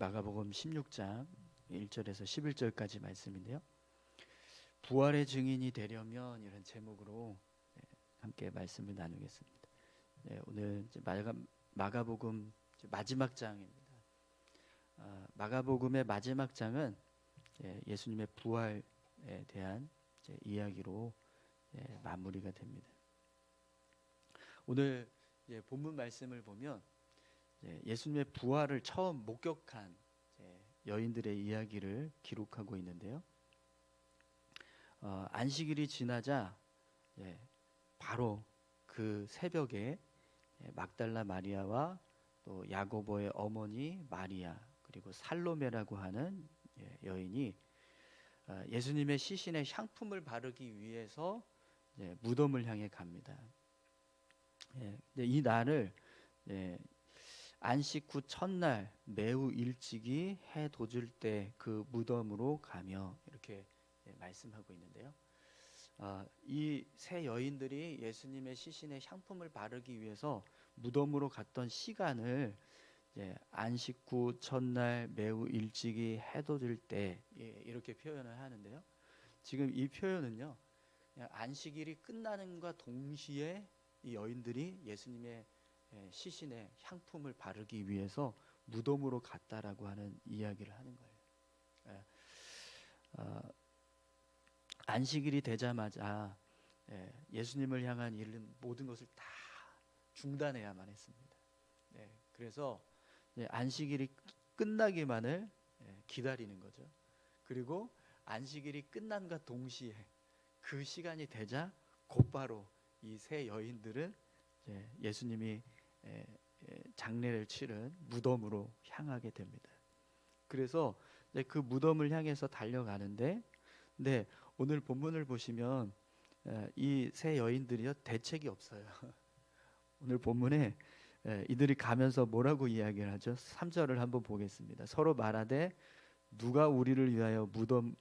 마가복음 16장 1절에서 11절까지 말씀인데요. 부활의 증인이 되려면 이런 제목으로 함께 말씀을 나누겠습니다. 오늘 이제 마가복음 마지막 장입니다. 마가복음의 마지막 장은 예수님의 부활에 대한 이야기로 마무리가 됩니다. 오늘 본문 말씀을 보면 예수님의 부활을 처음 목격한 여인들의 이야기를 기록하고 있는데요. 안식일이 지나자 바로 그 새벽에 막달라 마리아와 또 야고보의 어머니 마리아 그리고 살로메라고 하는 여인이 예수님의 시신에 향품을 바르기 위해서 무덤을 향해 갑니다. 이 날을 안식 후 첫날 매우 일찍이 해 돋을 때 그 무덤으로 가며 이렇게 말씀하고 있는데요. 이 세 여인들이 예수님의 시신에 향품을 바르기 위해서 무덤으로 갔던 시간을 안식 후 첫날 매우 일찍이 해 돋을 때 이렇게 표현을 하는데요. 지금 이 표현은요, 안식일이 끝나는과 동시에 이 여인들이 예수님의 시신에 향품을 바르기 위해서 무덤으로 갔다라고 하는 이야기를 하는 거예요. 안식일이 되자마자 예수님을 향한 일은 모든 것을 다 중단해야만 했습니다. 그래서 안식일이 끝나기만을 기다리는 거죠. 그리고 안식일이 끝난과 동시에 그 시간이 되자 곧바로 이 세 여인들은 예수님이 장례를 치른 무덤으로 향하게 됩니다. 그래서 그 무덤을 향해서 달려가는데, 오늘 본문을 보시면 이 세 여인들이요 대책이 없어요. 오늘 본문에 이들이 가면서 뭐라고 이야기를 하죠? 3절을 한번 보겠습니다. 서로 말하되 누가 우리를 위하여 무덤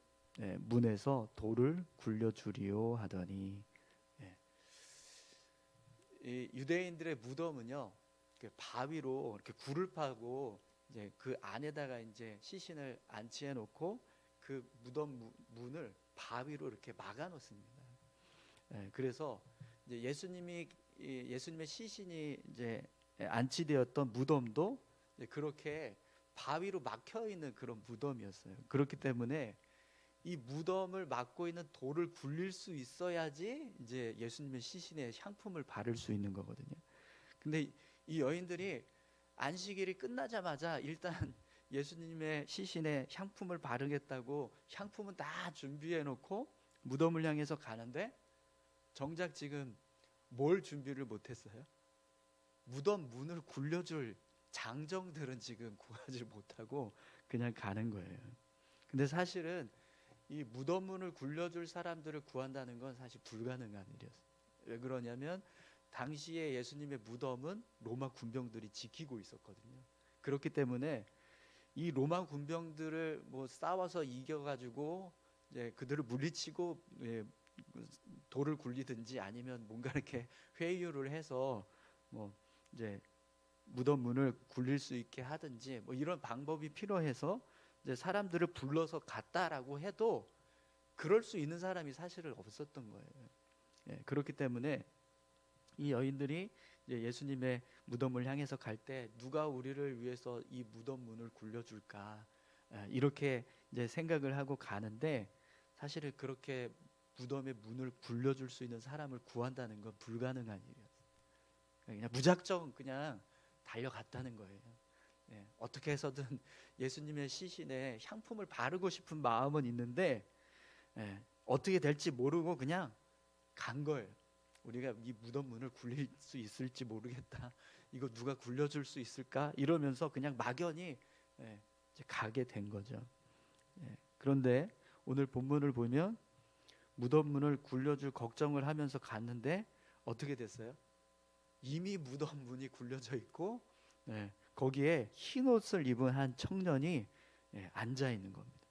문에서 돌을 굴려주리요 하더니, 이 유대인들의 무덤은요 바위로 이렇게 굴을 파고 이제 그 안에다가 이제 시신을 안치해 놓고 그 무덤 문을 바위로 이렇게 막아 놓습니다. 그래서 이제 예수님의 시신이 이제 안치되었던 무덤도 그렇게 바위로 막혀 있는 그런 무덤이었어요. 그렇기 때문에 이 무덤을 막고 있는 돌을 굴릴 수 있어야지 이제 예수님의 시신에 향품을 바를 수 있는 거거든요. 근데 이 여인들이 안식일이 끝나자마자 일단 예수님의 시신에 향품을 바르겠다고 향품은 다 준비해 놓고 무덤을 향해서 가는데 정작 지금 뭘 준비를 못했어요? 무덤 문을 굴려줄 장정들은 지금 구하지 못하고 그냥 가는 거예요. 근데 사실은 이 무덤 문을 굴려줄 사람들을 구한다는 건 사실 불가능한 일이었어요. 왜 그러냐면 당시에 예수님의 무덤은 로마 군병들이 지키고 있었거든요. 그렇기 때문에 이 로마 군병들을 싸워서 이겨가지고 이제 그들을 물리치고 돌을 굴리든지 아니면 뭔가 이렇게 회유를 해서 이제 무덤 문을 굴릴 수 있게 하든지 이런 방법이 필요해서 이제 사람들을 불러서 갔다라고 해도 그럴 수 있는 사람이 사실은 없었던 거예요. 그렇기 때문에 이 여인들이 이제 예수님의 무덤을 향해서 갈 때 누가 우리를 위해서 이 무덤 문을 굴려줄까 이렇게 이제 생각을 하고 가는데 사실은 그렇게 무덤의 문을 굴려줄 수 있는 사람을 구한다는 건 불가능한 일이었어요. 그냥 무작정 그냥 달려갔다는 거예요. 어떻게 해서든 예수님의 시신에 향품을 바르고 싶은 마음은 있는데 어떻게 될지 모르고 그냥 간 거예요. 우리가 이 무덤 문을 굴릴 수 있을지 모르겠다. 이거 누가 굴려줄 수 있을까? 이러면서 그냥 막연히 이제 가게 된 거죠. 그런데 오늘 본문을 보면 무덤 문을 굴려줄 걱정을 하면서 갔는데 어떻게 됐어요? 이미 무덤 문이 굴려져 있고 거기에 흰 옷을 입은 한 청년이 앉아 있는 겁니다.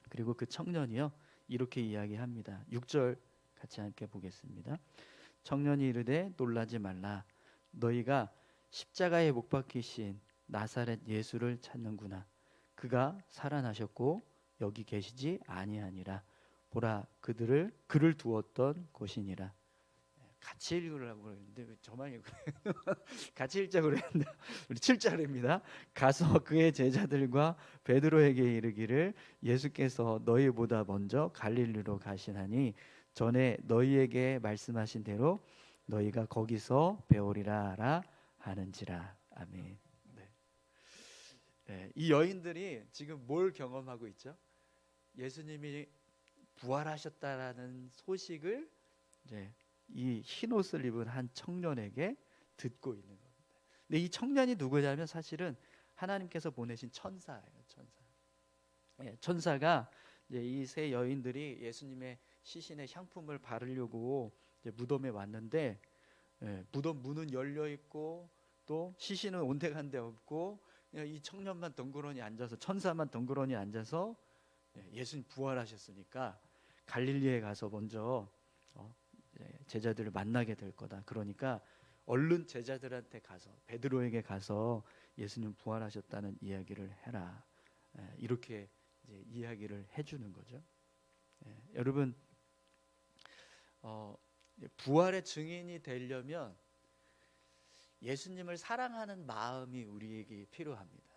그리고 그 청년이요 이렇게 이야기합니다. 6절 같이 함께 보겠습니다. 청년이 이르되 놀라지 말라. 너희가 십자가에 못 박히신 나사렛 예수를 찾는구나. 그가 살아나셨고 여기 계시지 아니하니라. 보라 그를 두었던 곳이니라. 같이 읽으라고 그랬는데 왜 저만 읽어요? 같이 읽자고 그랬는데 우리 7절입니다. 가서 그의 제자들과 베드로에게 이르기를 예수께서 너희보다 먼저 갈릴리로 가시나니 전에 너희에게 말씀하신 대로 너희가 거기서 배우리라 하는지라. 아멘. 네. 네, 이 여인들이 지금 뭘 경험하고 있죠? 예수님이 부활하셨다라는 소식을 이제 이 흰 옷을 입은 한 청년에게 듣고 있는 겁니다. 근데 이 청년이 누구냐면 사실은 하나님께서 보내신 천사예요. 천사. 예, 천사가 이제 이 세 여인들이 예수님의 시신에 향품을 바르려고 이제 무덤에 왔는데, 무덤 문은 열려 있고 또 시신은 온데간데 없고 그냥 이 청년만 덩그러니 앉아서, 천사만 덩그러니 앉아서 예수님 부활하셨으니까 갈릴리에 가서 먼저 제자들을 만나게 될 거다. 그러니까 얼른 제자들한테 가서, 베드로에게 가서 예수님 부활하셨다는 이야기를 해라. 이렇게 이제 이야기를 해주는 거죠. 여러분, 부활의 증인이 되려면 예수님을 사랑하는 마음이 우리에게 필요합니다.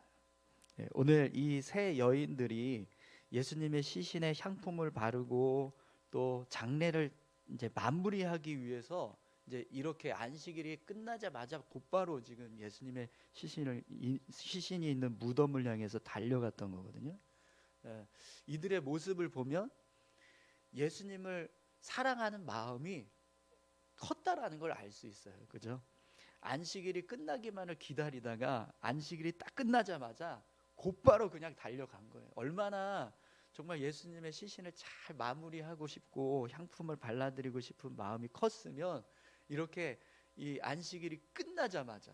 오늘 이 세 여인들이 예수님의 시신에 향품을 바르고 또 장례를 이제 마무리하기 위해서 이제 이렇게 안식일이 끝나자마자 곧바로 지금 예수님의 시신이 있는 무덤을 향해서 달려갔던 거거든요. 이들의 모습을 보면 예수님을 사랑하는 마음이 컸다라는 걸 알 수 있어요. 그죠? 안식일이 끝나기만을 기다리다가 안식일이 딱 끝나자마자 곧바로 그냥 달려간 거예요. 얼마나 정말 예수님의 시신을 잘 마무리하고 싶고 향품을 발라드리고 싶은 마음이 컸으면 이렇게 이 안식일이 끝나자마자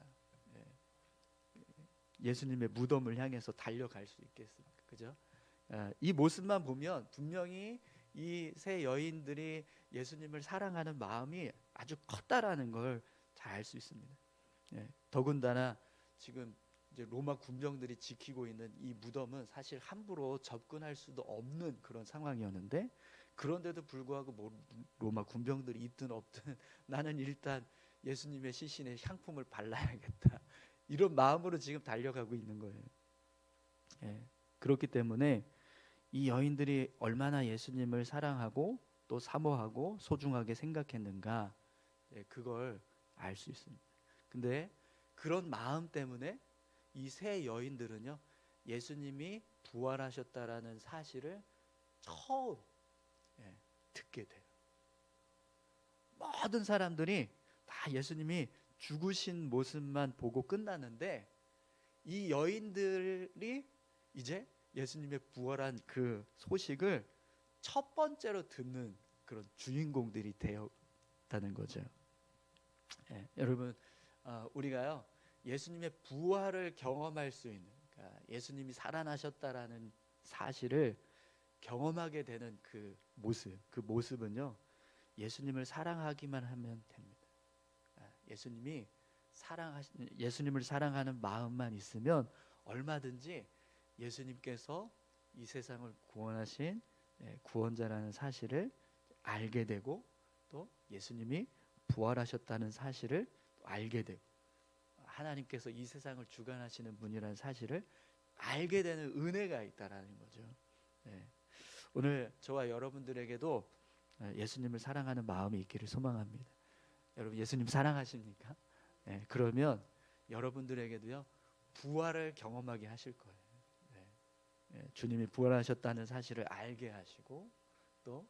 예수님의 무덤을 향해서 달려갈 수 있겠습니까? 그죠? 이 모습만 보면 분명히 이 세 여인들이 예수님을 사랑하는 마음이 아주 컸다라는 걸 잘 알 수 있습니다. 더군다나 지금 이제 로마 군병들이 지키고 있는 이 무덤은 사실 함부로 접근할 수도 없는 그런 상황이었는데, 그런데도 불구하고 뭐 로마 군병들이 있든 없든 나는 일단 예수님의 시신에 향품을 발라야겠다, 이런 마음으로 지금 달려가고 있는 거예요. 그렇기 때문에 이 여인들이 얼마나 예수님을 사랑하고 또 사모하고 소중하게 생각했는가, 그걸 알 수 있습니다. 근데 그런 마음 때문에 이 세 여인들은요, 예수님이 부활하셨다라는 사실을 처음 듣게 돼요. 모든 사람들이 다 예수님이 죽으신 모습만 보고 끝나는데 이 여인들이 이제 예수님의 부활한 그 소식을 첫 번째로 듣는 그런 주인공들이 되었다는 거죠. 여러분, 우리가요 예수님의 부활을 경험할 수 있는, 그러니까 예수님이 살아나셨다라는 사실을 경험하게 되는 그 모습은요 예수님을 사랑하기만 하면 됩니다. 예수님을 사랑하는 마음만 있으면 얼마든지 예수님께서 이 세상을 구원하신 구원자라는 사실을 알게 되고 또 예수님이 부활하셨다는 사실을 알게 되고 하나님께서 이 세상을 주관하시는 분이라는 사실을 알게 되는 은혜가 있다라는 거죠. 오늘 저와 여러분들에게도 예수님을 사랑하는 마음이 있기를 소망합니다. 여러분 예수님 사랑하십니까? 그러면 여러분들에게도요 부활을 경험하게 하실 거예요. 주님이 부활하셨다는 사실을 알게 하시고 또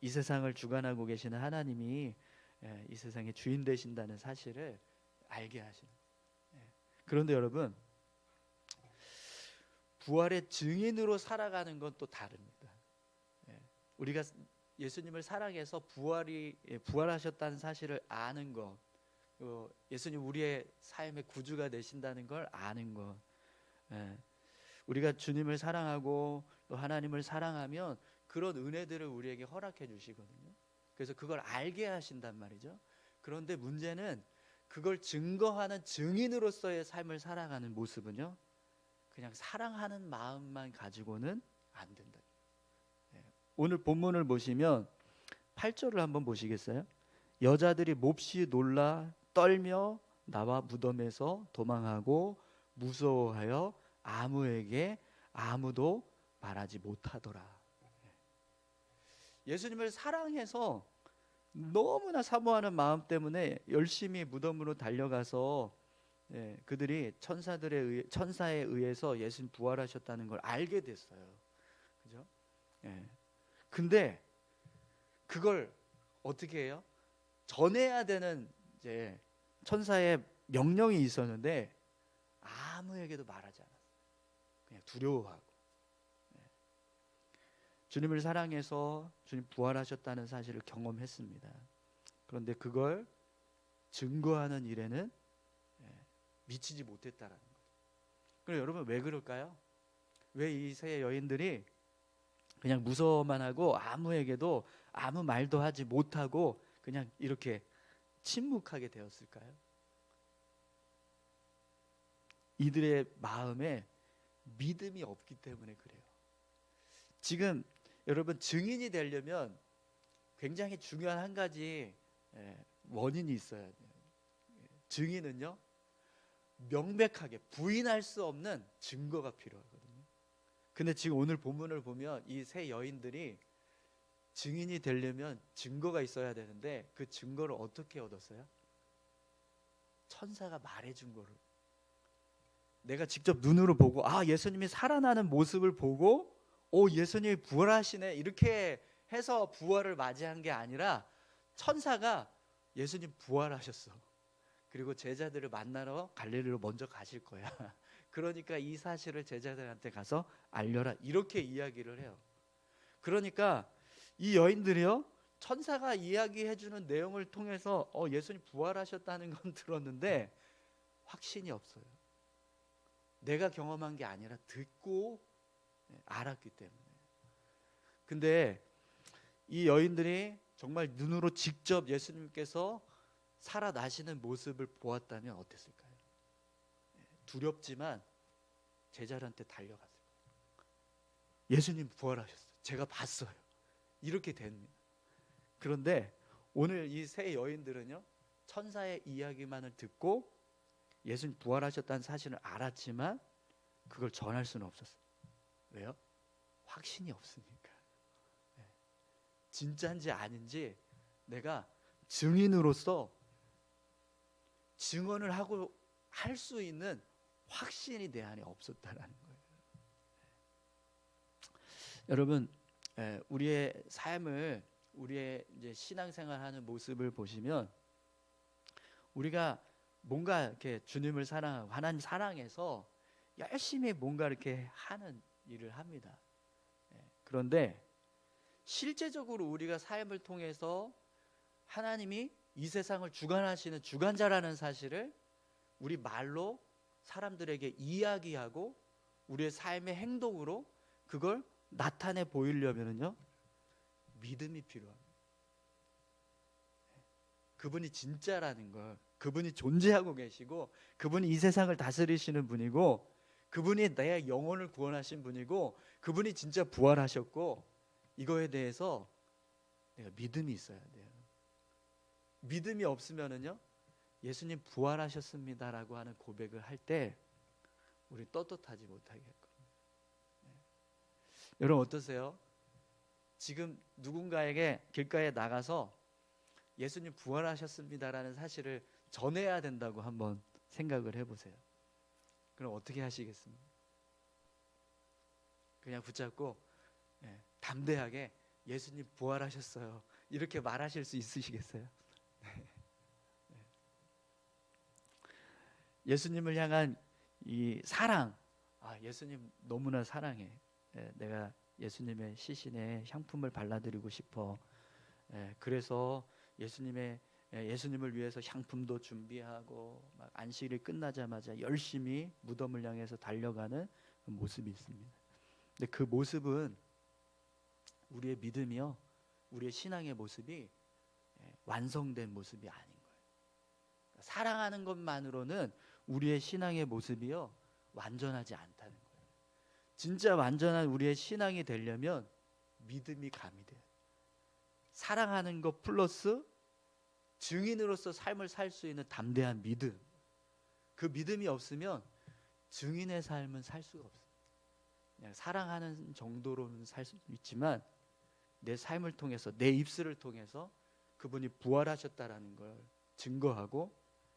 이 세상을 주관하고 계시는 하나님이 이 세상의 주인 되신다는 사실을 알게 하시는. 그런데 여러분, 부활의 증인으로 살아가는 건 또 다릅니다. 우리가 예수님을 사랑해서 부활하셨다는 사실을 아는 것, 예수님 우리의 삶의 구주가 되신다는 걸 아는 것, 우리가 주님을 사랑하고 또 하나님을 사랑하면 그런 은혜들을 우리에게 허락해 주시거든요. 그래서 그걸 알게 하신단 말이죠. 그런데 문제는 그걸 증거하는 증인으로서의 삶을 살아가는 모습은요, 그냥 사랑하는 마음만 가지고는 안 된다. 오늘 본문을 보시면 8절을 한번 보시겠어요? 여자들이 몹시 놀라 떨며 나와 무덤에서 도망하고 무서워하여 아무에게 아무도 말하지 못하더라. 예수님을 사랑해서 너무나 사모하는 마음 때문에 열심히 무덤으로 달려가서 그들이 천사에 의해서 예수님 부활하셨다는 걸 알게 됐어요. 그죠? 근데 그걸 어떻게 해요? 전해야 되는 이제 천사의 명령이 있었는데 아무에게도 말하지 않았어요. 그냥 두려워하고. 주님을 사랑해서 주님 부활하셨다는 사실을 경험했습니다. 그런데 그걸 증거하는 일에는 미치지 못했다라는 거예요. 그럼 여러분 왜 그럴까요? 왜 이 세 여인들이 그냥 무서워만 하고 아무에게도 아무 말도 하지 못하고 그냥 이렇게 침묵하게 되었을까요? 이들의 마음에 믿음이 없기 때문에 그래요. 지금 여러분 증인이 되려면 굉장히 중요한 한 가지 원인이 있어야 돼요. 증인은요, 명백하게 부인할 수 없는 증거가 필요하거든요. 근데 지금 오늘 본문을 보면 이 세 여인들이 증인이 되려면 증거가 있어야 되는데 그 증거를 어떻게 얻었어요? 천사가 말해준 거를 내가 직접 눈으로 보고 예수님이 살아나는 모습을 보고 예수님이 부활하시네 이렇게 해서 부활을 맞이한 게 아니라 천사가 예수님 부활하셨어. 그리고 제자들을 만나러 갈릴리로 먼저 가실 거야. 그러니까 이 사실을 제자들한테 가서 알려라 이렇게 이야기를 해요. 그러니까 이 여인들이요, 천사가 이야기해주는 내용을 통해서 예수님 부활하셨다는 건 들었는데 확신이 없어요. 내가 경험한 게 아니라 듣고 알았기 때문에. 근데 이 여인들이 정말 눈으로 직접 예수님께서 살아나시는 모습을 보았다면 어땠을까요? 두렵지만 제자들한테 달려갔어요. 예수님 부활하셨어요. 제가 봤어요. 이렇게 됩니다. 그런데 오늘 이 세 여인들은요, 천사의 이야기만을 듣고 예수님 부활하셨다는 사실을 알았지만 그걸 전할 수는 없었어요. 왜요? 확신이 없으니까. 진짜인지 아닌지 내가 증인으로서 증언을 하고 할 수 있는 확신이 내 안에 없었다라는 거예요. 여러분, 우리의 삶을, 우리의 이제 신앙생활하는 모습을 보시면 우리가 뭔가 이렇게 주님을 사랑하고 하나님 사랑해서 열심히 뭔가 이렇게 하는 일을 합니다. 그런데 실제적으로 우리가 삶을 통해서 하나님이 이 세상을 주관하시는 주관자라는 사실을 우리 말로 사람들에게 이야기하고 우리의 삶의 행동으로 그걸 나타내 보이려면요, 믿음이 필요합니다. 그분이 진짜라는 걸, 그분이 존재하고 계시고 그분이 이 세상을 다스리시는 분이고 그분이 내 영혼을 구원하신 분이고 그분이 진짜 부활하셨고 이거에 대해서 내가 믿음이 있어야 돼요. 믿음이 없으면은요, 예수님 부활하셨습니다라고 하는 고백을 할 때 우리 떳떳하지 못하게 할 겁니다. 여러분 어떠세요? 지금 누군가에게 길가에 나가서 예수님 부활하셨습니다라는 사실을 전해야 된다고 한번 생각을 해보세요. 그럼 어떻게 하시겠습니까? 그냥 붙잡고 담대하게 예수님 부활하셨어요 이렇게 말하실 수 있으시겠어요? 예수님을 향한 이 사랑, 예수님 너무나 사랑해. 내가 예수님의 시신에 향품을 발라드리고 싶어. 그래서 예수님을 위해서 향품도 준비하고 막 안식일이 끝나자마자 열심히 무덤을 향해서 달려가는 그 모습이 있습니다. 근데 그 모습은 우리의 믿음이요, 우리의 신앙의 모습이 완성된 모습이 아닌 거예요. 사랑하는 것만으로는 우리의 신앙의 모습이요 완전하지 않다는 거예요. 진짜 완전한 우리의 신앙이 되려면 믿음이 가미돼요. 사랑하는 것 플러스 증인으로서 삶을 살 수 있는 담대한 믿음. 그 믿음이 없으면 증인의 삶은 살 수가 없어요. 그냥 사랑하는 정도로는 살 수 있지만 내 삶을 통해서, 내 입술을 통해서 그분이 부활하셨다라는 걸 증거하고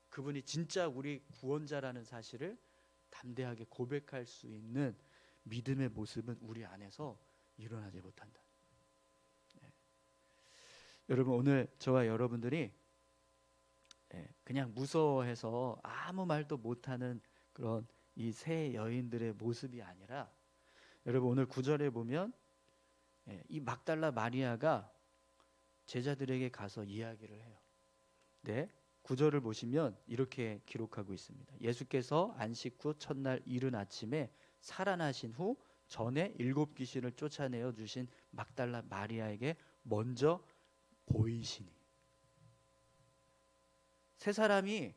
그분이 진짜 우리 구원자라는 사실을 담대하게 고백할 수 있는 믿음의 모습은 우리 안에서 일어나지 못한다. 네. 여러분, 오늘 저와 여러분들이 그냥 무서워해서 아무 말도 못하는 그런 이 세 여인들의 모습이 아니라, 여러분 오늘 9절에 보면 이 막달라 마리아가 제자들에게 가서 이야기를 해요. 네, 9절을 보시면 이렇게 기록하고 있습니다. 예수께서 안식 후 첫날 이른 아침에 살아나신 후 전에 7 귀신을 쫓아내어 주신 막달라 마리아에게 먼저 보이시니. 세 사람이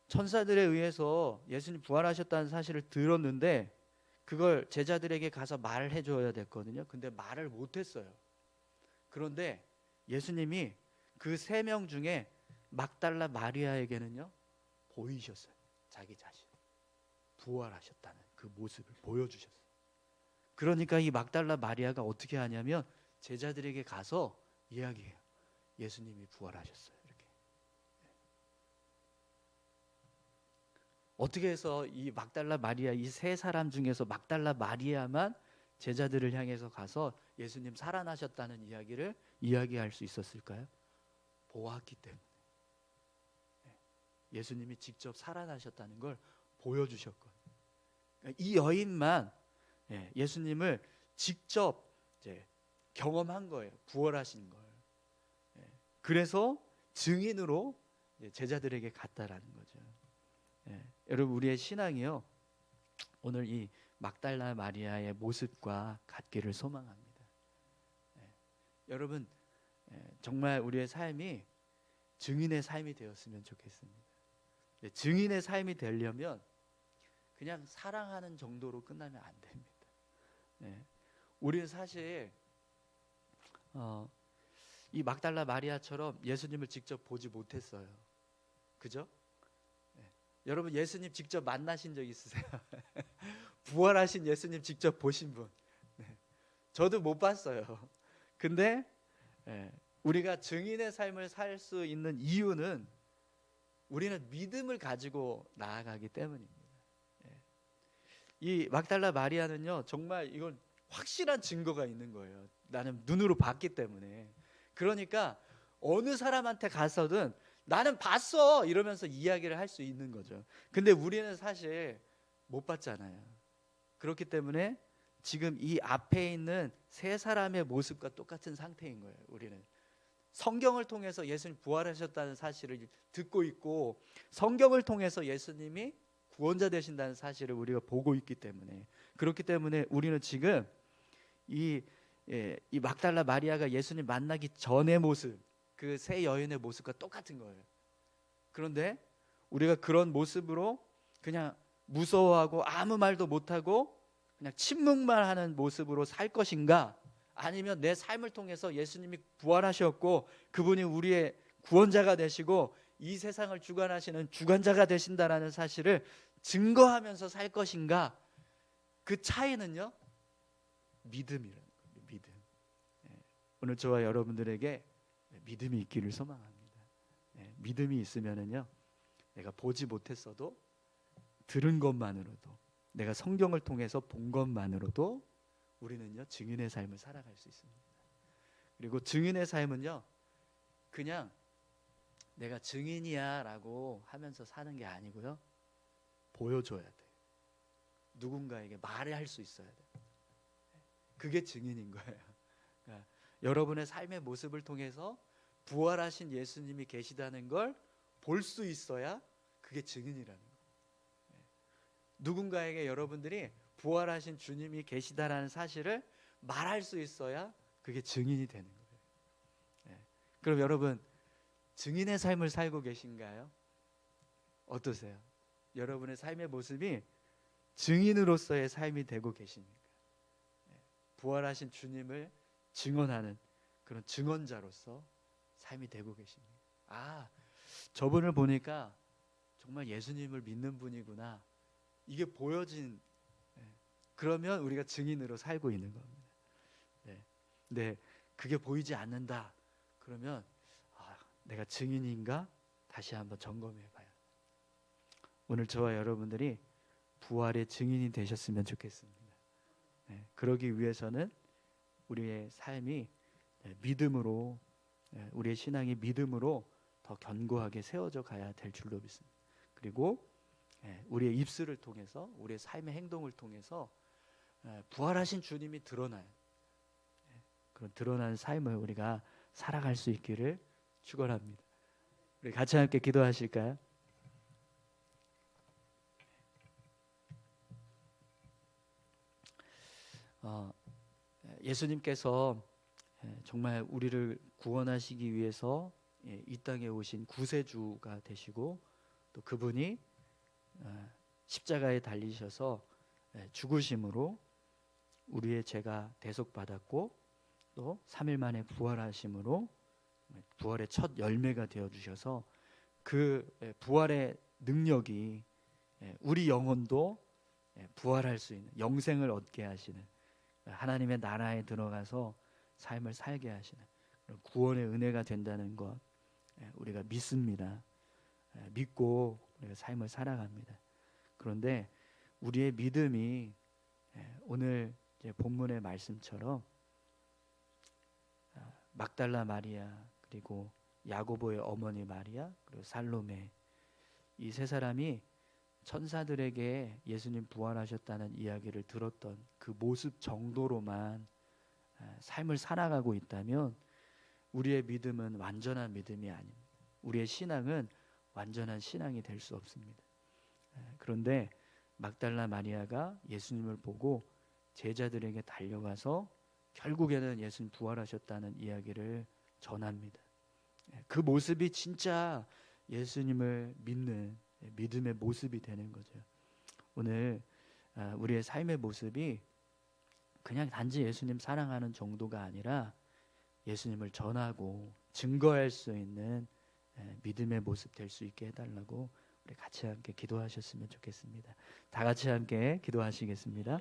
천사들에 의해서 예수님 부활하셨다는 사실을 들었는데 그걸 제자들에게 가서 말을 해줘야 됐거든요. 근데 말을 못했어요. 그런데 예수님이 그 3명 중에 막달라 마리아에게는요 보이셨어요. 자기 자신 부활하셨다는 그 모습을 보여주셨어요. 그러니까 이 막달라 마리아가 어떻게 하냐면 제자들에게 가서 이야기해요. 예수님이 부활하셨어요. 이렇게. 어떻게 해서 이 막달라 마리아, 이 세 사람 중에서 막달라 마리아만 제자들을 향해서 가서 예수님 살아나셨다는 이야기를 이야기할 수 있었을까요? 보았기 때문에. 예수님이 직접 살아나셨다는 걸 보여주셨거든요. 이 여인만 예수님을 직접 이제 경험한 거예요. 부활하신 걸. 그래서 증인으로 제자들에게 갔다라는 거죠. 여러분, 우리의 신앙이요 오늘 이 막달라 마리아의 모습과 같기를 소망합니다. 여러분, 정말 우리의 삶이 증인의 삶이 되었으면 좋겠습니다. 증인의 삶이 되려면 그냥 사랑하는 정도로 끝나면 안 됩니다. 우리는 사실 이 막달라 마리아처럼 예수님을 직접 보지 못했어요. 그죠? 여러분, 예수님 직접 만나신 적 있으세요? 부활하신 예수님 직접 보신 분? 저도 못 봤어요. 근데 우리가 증인의 삶을 살 수 있는 이유는 우리는 믿음을 가지고 나아가기 때문입니다. 이 막달라 마리아는요 정말 이건 확실한 증거가 있는 거예요. 나는 눈으로 봤기 때문에. 그러니까 어느 사람한테 가서든 나는 봤어 이러면서 이야기를 할 수 있는 거죠. 근데 우리는 사실 못 봤잖아요. 그렇기 때문에 지금 이 앞에 있는 세 사람의 모습과 똑같은 상태인 거예요. 우리는 성경을 통해서 예수님 부활하셨다는 사실을 듣고 있고 성경을 통해서 예수님이 구원자 되신다는 사실을 우리가 보고 있기 때문에, 그렇기 때문에 우리는 지금 이 막달라 마리아가 예수님 만나기 전의 모습, 그 세 여인의 모습과 똑같은 거예요. 그런데 우리가 그런 모습으로 그냥 무서워하고 아무 말도 못하고 그냥 침묵만 하는 모습으로 살 것인가, 아니면 내 삶을 통해서 예수님이 부활하셨고 그분이 우리의 구원자가 되시고 이 세상을 주관하시는 주관자가 되신다라는 사실을 증거하면서 살 것인가. 그 차이는요 믿음이라는 거예요. 믿음. 오늘 저와 여러분들에게 믿음이 있기를 소망합니다. 믿음이 있으면은요 내가 보지 못했어도 들은 것만으로도, 내가 성경을 통해서 본 것만으로도 우리는요 증인의 삶을 살아갈 수 있습니다. 그리고 증인의 삶은요 그냥 내가 증인이야 라고 하면서 사는 게 아니고요 보여줘야 돼요. 누군가에게 말을 할 수 있어야 돼요. 그게 증인인 거예요. 그러니까 여러분의 삶의 모습을 통해서 부활하신 예수님이 계시다는 걸 볼 수 있어야 그게 증인이라는 거예요. 누군가에게 여러분들이 부활하신 주님이 계시다라는 사실을 말할 수 있어야 그게 증인이 되는 거예요. 그럼 여러분 증인의 삶을 살고 계신가요? 어떠세요? 여러분의 삶의 모습이 증인으로서의 삶이 되고 계십니까? 부활하신 주님을 증언하는 그런 증언자로서 삶이 되고 계십니까? 아, 저분을 보니까 정말 예수님을 믿는 분이구나, 이게 보여진, 그러면 우리가 증인으로 살고 있는 겁니다. 네, 그게 보이지 않는다 그러면 내가 증인인가? 다시 한번 점검해 봐요. 오늘 저와 여러분들이 부활의 증인이 되셨으면 좋겠습니다. 그러기 위해서는 우리의 삶이 믿음으로, 우리의 신앙이 믿음으로 더 견고하게 세워져 가야 될 줄로 믿습니다. 그리고 우리의 입술을 통해서, 우리의 삶의 행동을 통해서 부활하신 주님이 드러나요. 그런 드러나는 삶을 우리가 살아갈 수 있기를 축원합니다. 우리 같이 함께 기도하실까요? 예수님께서 정말 우리를 구원하시기 위해서 이 땅에 오신 구세주가 되시고, 또 그분이 십자가에 달리셔서 죽으심으로 우리의 죄가 대속받았고, 또 3일 만에 부활하심으로 부활의 첫 열매가 되어 주셔서 그 부활의 능력이 우리 영혼도 부활할 수 있는, 영생을 얻게 하시는, 하나님의 나라에 들어가서 삶을 살게 하시는 구원의 은혜가 된다는 것 우리가 믿습니다. 믿고 우리가 삶을 살아갑니다. 그런데 우리의 믿음이 오늘 본문의 말씀처럼 막달라 마리아, 그리고 야고보의 어머니 마리아, 그리고 살로메, 이 세 사람이 천사들에게 예수님 부활하셨다는 이야기를 들었던 그 모습 정도로만 삶을 살아가고 있다면 우리의 믿음은 완전한 믿음이 아닙니다. 우리의 신앙은 완전한 신앙이 될 수 없습니다. 그런데 막달라 마리아가 예수님을 보고 제자들에게 달려가서 결국에는 예수님 부활하셨다는 이야기를 전합니다. 그 모습이 진짜 예수님을 믿는 믿음의 모습이 되는 거죠. 오늘 우리의 삶의 모습이 그냥 단지 예수님 사랑하는 정도가 아니라 예수님을 전하고 증거할 수 있는 믿음의 모습 될 수 있게 해달라고 우리 같이 함께 기도하셨으면 좋겠습니다. 다 같이 함께 기도하시겠습니다.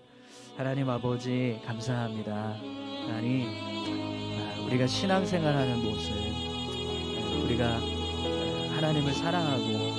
하나님 아버지 감사합니다. 하나님, 우리가 신앙생활하는 모습, 우리가 하나님을 사랑하고